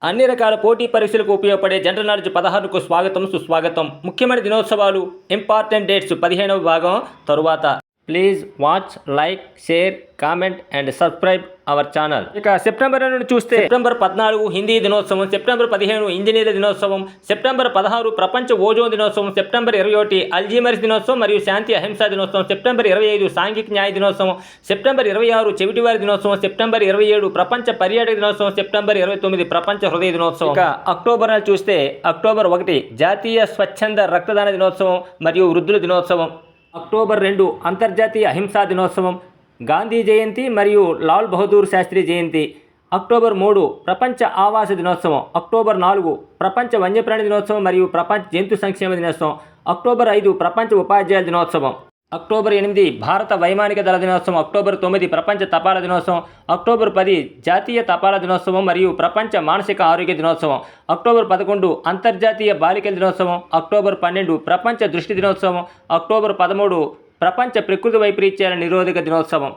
అన్ని రకాల పోటీ పరీక్షలకు ఉపయోగపడే జనరల్ నాలెడ్జ్ 16కు స్వాగతం సుస్వాగతం. ముఖ్యమైన దినోత్సవాలు, ఇంపార్టెంట్ డేట్స్ 15వ భాగం తరువాత. Please watch, like, share, comment and subscribe our channel. ఇక సెప్టెంబర్ నుండి చూస్తే సెప్టెంబర్ 14 హిందీ దినోత్సవం, సెప్టెంబర్ 15 ఇంజనీర్ల దినోత్సవం, సెప్టెంబర్ 16 ప్రపంచ ఓజోన్ దినోత్సవం, సెప్టెంబర్ 21 అల్జీమర్స్ దినోత్సవం మరియు శాంతి అహింసా దినోత్సవం, సెప్టెంబర్ 25 సాంఘిక న్యాయ దినోత్సవం, సెప్టెంబర్ 26 చెవిటివారి దినోత్సవం, సెప్టెంబర్ 27 ప్రపంచ పర్యాటక దినోత్సవం, సెప్టెంబర్ 29 ప్రపంచ హృదయ దినోత్సవం. ఇక అక్టోబర్ చూస్తే అక్టోబర్ 1 జాతీయ స్వచ్ఛంద రక్తదాన దినోత్సవం మరియు వృద్ధుల దినోత్సవం, అక్టోబర్ 2 అంతర్జాతీయ అహింసా దినోత్సవం, గాంధీ జయంతి మరియు లాల్ బహదూర్ శాస్త్రి జయంతి, అక్టోబర్ 3 ప్రపంచ ఆవాస దినోత్సవం, అక్టోబర్ 4 ప్రపంచ వన్యప్రాణి దినోత్సవం మరియు ప్రపంచ జంతు సంక్షేమ దినోత్సవం, అక్టోబర్ 5 ప్రపంచ ఉపాధ్యాయుల దినోత్సవం, అక్టోబర్ 8 భారత వైమానిక దళ దినోత్సవం, అక్టోబర్ 9 ప్రపంచ తపాలా దినోత్సవం, అక్టోబర్ 10 జాతీయ తపాలా దినోత్సవం మరియు ప్రపంచ మానసిక ఆరోగ్య దినోత్సవం, అక్టోబర్ 11 అంతర్జాతీయ బాలికల దినోత్సవం, అక్టోబర్ 12 ప్రపంచ దృష్టి దినోత్సవం, అక్టోబర్ 13 ప్రపంచ ప్రకృతి వైపరీత్యాల నిరోధక దినోత్సవం,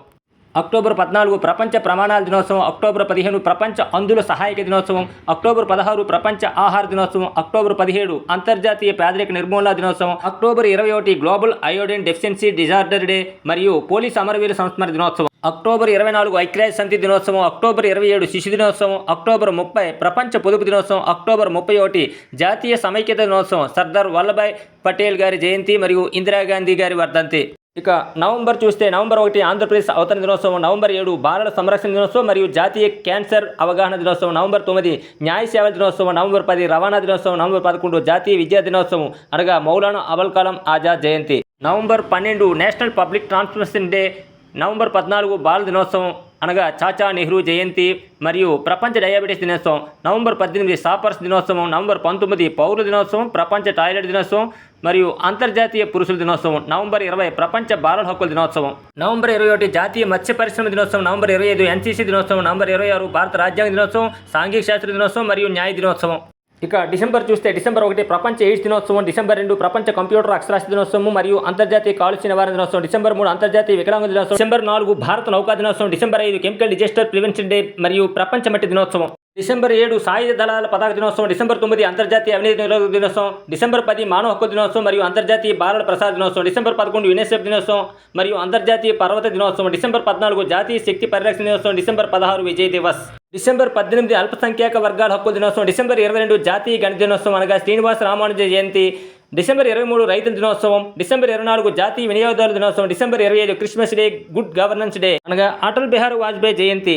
అక్టోబర్ 14 ప్రపంచ ప్రమాణాల దినోత్సవం, అక్టోబర్ 15 ప్రపంచ అంధుల సహాయక దినోత్సవం, అక్టోబర్ 16 ప్రపంచ ఆహార దినోత్సవం, అక్టోబర్ 17 అంతర్జాతీయ పేదరిక నిర్మూలన దినోత్సవం, October 21 global iodine deficiency disorder day మరియు పోలీస్ అమరవీర సంస్మరణ దినోత్సవం, అక్టోబర్ 24 ఐక్యరాజ్య సమితి దినోత్సవం, అక్టోబర్ 27 శిశు దినోత్సవం, అక్టోబర్ 30 ప్రపంచ పొదుపు దినోత్సవం, అక్టోబర్ 31 జాతీయ సమైక్యత దినోత్సవం, సర్దార్ వల్లభాయ్ పటేల్ గారి జయంతి మరియు ఇందిరాగాంధీ గారి వర్ధంతి. ఇక నవంబర్ చూస్తే నవంబర్ 1 ఆంధ్రప్రదేశ్ అవతరణ దినోత్సవం, నవంబర్ 7 బాలల సంరక్షణ దినోత్సవం మరియు జాతీయ క్యాన్సర్ అవగాహన దినోత్సవం, నవంబర్ 9 న్యాయ సేవల దినోత్సవం, నవంబర్ 10 రవాణా దినోత్సవం, నవంబర్ 11 జాతీయ విద్యా దినోత్సవం అనగా మౌలానా అబుల్ కలాం ఆజాద్ జయంతి, November 12 national public transportation day, November 14 బాల దినోత్సవం అనగా చాచా నెహ్రూ జయంతి మరియు ప్రపంచ డయాబెటీస్ దినోత్సవం, నవంబర్ 18 సాపర్స్ దినోత్సవం, నవంబర్ 19 పౌరుల దినోత్సవం, ప్రపంచ టాయిలెట్ దినోత్సవం మరియు అంతర్జాతీయ పురుషుల దినోత్సవం, నవంబర్ 20 ప్రపంచ బాలల హక్కుల దినోత్సవం, నవంబర్ 21 జాతీయ మత్స్య పరిశ్రమ దినోత్సవం, నవంబర్ 25 ఎన్సీసీ దినోత్సవం, నవంబర్ 26 భారత రాజ్యాంగ దినోత్సవం, సాంఘిక శాస్త్ర దినోత్సవం మరియు న్యాయ దినోత్సవం. ఇక డిసెంబర్ చూస్తే డిసెంబర్ 1 ప్రపంచ ఎయిడ్స్ దినోత్సవం, డిసెంబర్ 2 ప్రపంచ కంప్యూటర్ అక్షరాస్యత దినోత్సవం మరియు అంతర్జాతీయ కాలుష్య నివారణ దినోత్సవం, డిసెంబర్ 3 అంతర్జాతీయ వికలాంగుల దినోత్సవం, డిసెంబర్ 4 భారత నౌకా దినోత్సవం, December 5 chemical disaster prevention day మరియు ప్రపంచ మట్టి దినోత్సవం, డిసెంబర్ 7 సాయుధ దళాల పతాక దినోత్సవం, డిసెంబర్ 9 అంతర్జాతీయ అవినీతి నిరోధక దినోత్సవం, డిసెంబర్ 10 మానవ హక్కుల దినోత్సవం మరియు అంతర్జాతీయ బాలల ప్రసాద దినోత్సవం, డిసెంబర్ 11 యునెసెఫ్ దినోత్సవం మరియు అంతర్జాతీయ పర్వత దినోత్సవం, డిసెంబర్ 14 జాతీయ శక్తి పరిరక్షణ దినోత్సవం, డిసెంబర్ 16 విజయ్ దివస్, డిసెంబర్ 18 అల్పసంఖ్యాక వర్గాల హక్కుల దినోత్సవం, డిసెంబర్ 22 జాతీయ గణిత దినోత్సవం అనగా శ్రీనివాస రామానుజ జయంతి, డిసెంబర్ 23 రైతుల దినోత్సవం, డిసెంబర్ 24 జాతీయ వినియోగదారుల దినోత్సవం, December 25 Christmas day, good governance day అనగా అటల్ బిహారీ వాజ్పేయి జయంతి.